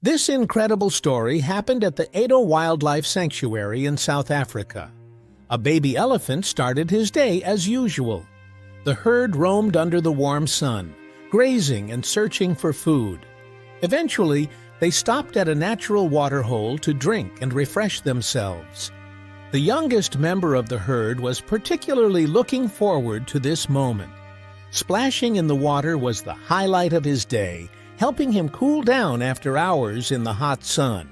This incredible story happened at the Edo Wildlife Sanctuary in South Africa. A baby elephant started his day as usual. The herd roamed under the warm sun, grazing and searching for food. Eventually, they stopped at a natural water hole to drink and refresh themselves. The youngest member of the herd was particularly looking forward to this moment. Splashing in the water was the highlight of his day, helping him cool down after hours in the hot sun.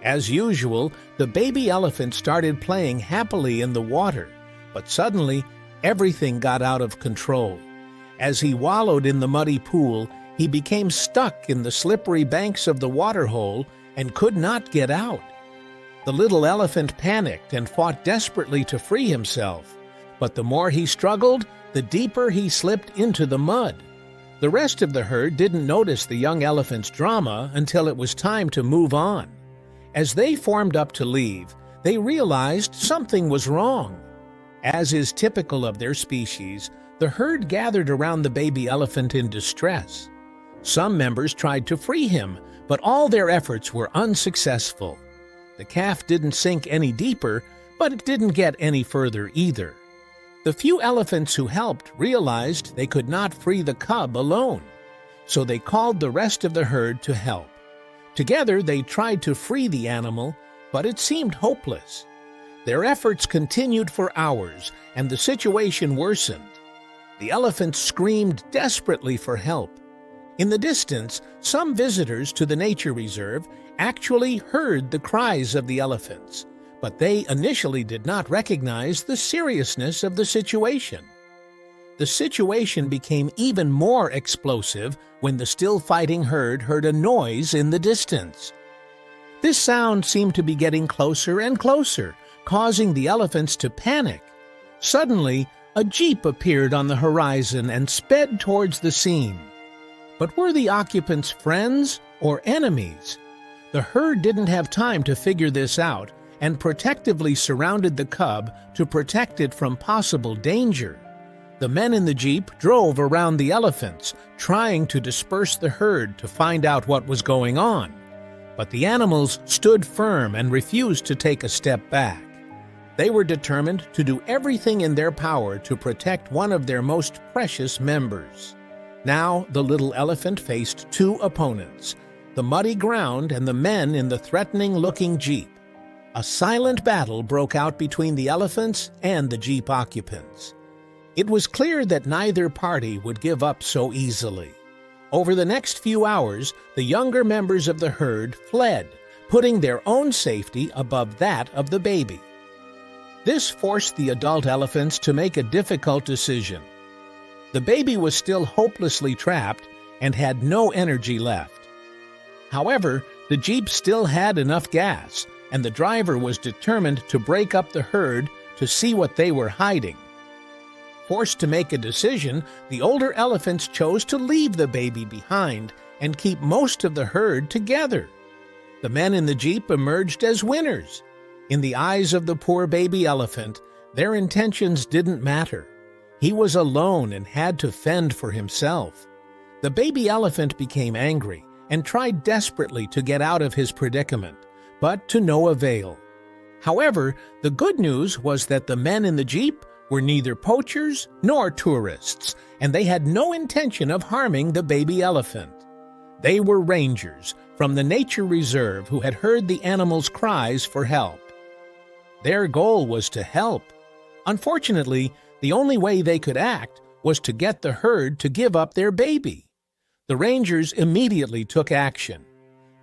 As usual, the baby elephant started playing happily in the water, but suddenly everything got out of control. As he wallowed in the muddy pool, he became stuck in the slippery banks of the waterhole and could not get out. The little elephant panicked and fought desperately to free himself, but the more he struggled, the deeper he slipped into the mud. The rest of the herd didn't notice the young elephant's drama until it was time to move on. As they formed up to leave, they realized something was wrong. As is typical of their species, the herd gathered around the baby elephant in distress. Some members tried to free him, but all their efforts were unsuccessful. The calf didn't sink any deeper, but it didn't get any further either. The few elephants who helped realized they could not free the cub alone, so they called the rest of the herd to help. Together they tried to free the animal, but it seemed hopeless. Their efforts continued for hours, and the situation worsened. The elephants screamed desperately for help. In the distance, some visitors to the nature reserve actually heard the cries of the elephants, but they initially did not recognize the seriousness of the situation. The situation became even more explosive when the still fighting herd heard a noise in the distance. This sound seemed to be getting closer and closer, causing the elephants to panic. Suddenly, a jeep appeared on the horizon and sped towards the scene. But were the occupants friends or enemies? The herd didn't have time to figure this out and protectively surrounded the cub to protect it from possible danger. The men in the jeep drove around the elephants, trying to disperse the herd to find out what was going on. But the animals stood firm and refused to take a step back. They were determined to do everything in their power to protect one of their most precious members. Now the little elephant faced two opponents, the muddy ground and the men in the threatening-looking jeep. A silent battle broke out between the elephants and the jeep occupants. It was clear that neither party would give up so easily. Over the next few hours, the younger members of the herd fled, putting their own safety above that of the baby. This forced the adult elephants to make a difficult decision. The baby was still hopelessly trapped and had no energy left. However, the jeep still had enough gas, and the driver was determined to break up the herd to see what they were hiding. Forced to make a decision, the older elephants chose to leave the baby behind and keep most of the herd together. The men in the jeep emerged as winners. In the eyes of the poor baby elephant, their intentions didn't matter. He was alone and had to fend for himself. The baby elephant became angry and tried desperately to get out of his predicament, but to no avail. However, the good news was that the men in the jeep were neither poachers nor tourists, and they had no intention of harming the baby elephant. They were rangers from the nature reserve who had heard the animal's cries for help. Their goal was to help. Unfortunately, the only way they could act was to get the herd to give up their baby. The rangers immediately took action.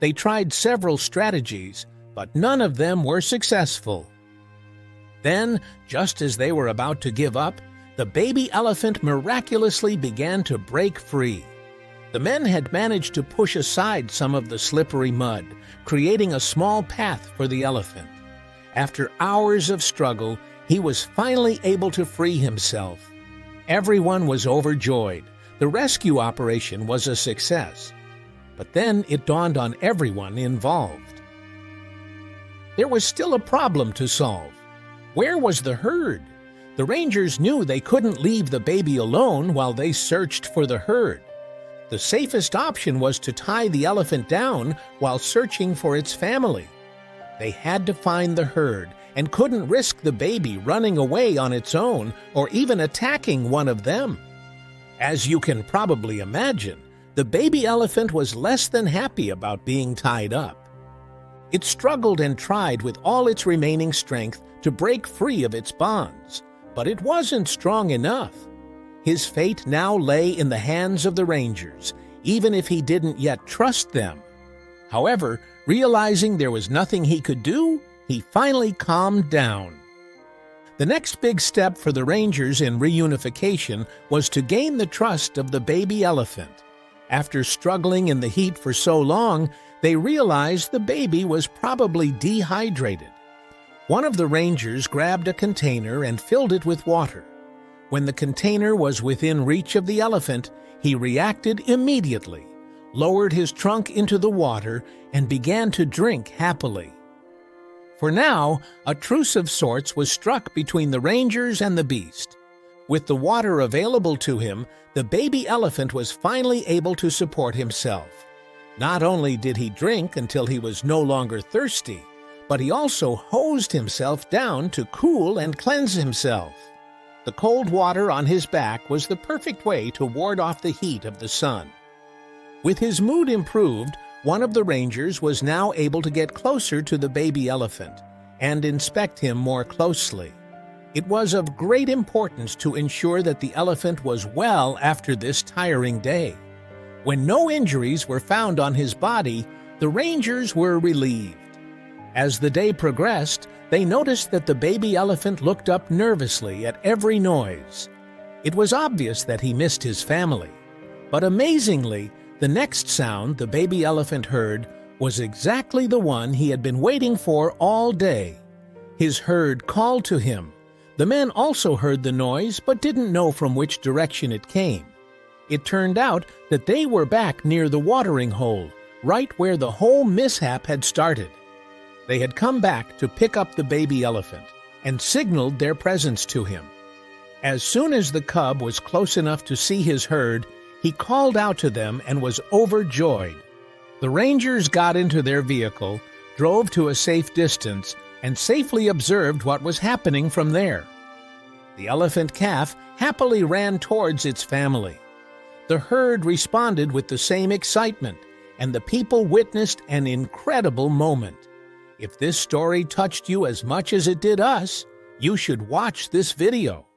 They tried several strategies, but none of them were successful. Then, just as they were about to give up, the baby elephant miraculously began to break free. The men had managed to push aside some of the slippery mud, creating a small path for the elephant. After hours of struggle, he was finally able to free himself. Everyone was overjoyed. The rescue operation was a success. But then it dawned on everyone involved. There was still a problem to solve. Where was the herd? The rangers knew they couldn't leave the baby alone while they searched for the herd. The safest option was to tie the elephant down while searching for its family. They had to find the herd and couldn't risk the baby running away on its own or even attacking one of them. As you can probably imagine, the baby elephant was less than happy about being tied up. It struggled and tried with all its remaining strength to break free of its bonds, but it wasn't strong enough. His fate now lay in the hands of the rangers, even if he didn't yet trust them. However, realizing there was nothing he could do, he finally calmed down. The next big step for the rangers in reunification was to gain the trust of the baby elephant. After struggling in the heat for so long, they realized the baby was probably dehydrated. One of the rangers grabbed a container and filled it with water. When the container was within reach of the elephant, he reacted immediately, lowered his trunk into the water, and began to drink happily. For now, a truce of sorts was struck between the rangers and the beast. With the water available to him, the baby elephant was finally able to support himself. Not only did he drink until he was no longer thirsty, but he also hosed himself down to cool and cleanse himself. The cold water on his back was the perfect way to ward off the heat of the sun. With his mood improved, one of the rangers was now able to get closer to the baby elephant and inspect him more closely. It was of great importance to ensure that the elephant was well after this tiring day. When no injuries were found on his body, the rangers were relieved. As the day progressed, they noticed that the baby elephant looked up nervously at every noise. It was obvious that he missed his family. But amazingly, the next sound the baby elephant heard was exactly the one he had been waiting for all day. His herd called to him. The men also heard the noise but didn't know from which direction it came. It turned out that they were back near the watering hole, right where the whole mishap had started. They had come back to pick up the baby elephant and signaled their presence to him. As soon as the cub was close enough to see his herd, he called out to them and was overjoyed. The rangers got into their vehicle, drove to a safe distance, and safely observed what was happening from there. The elephant calf happily ran towards its family. The herd responded with the same excitement, and the people witnessed an incredible moment. If this story touched you as much as it did us, you should watch this video.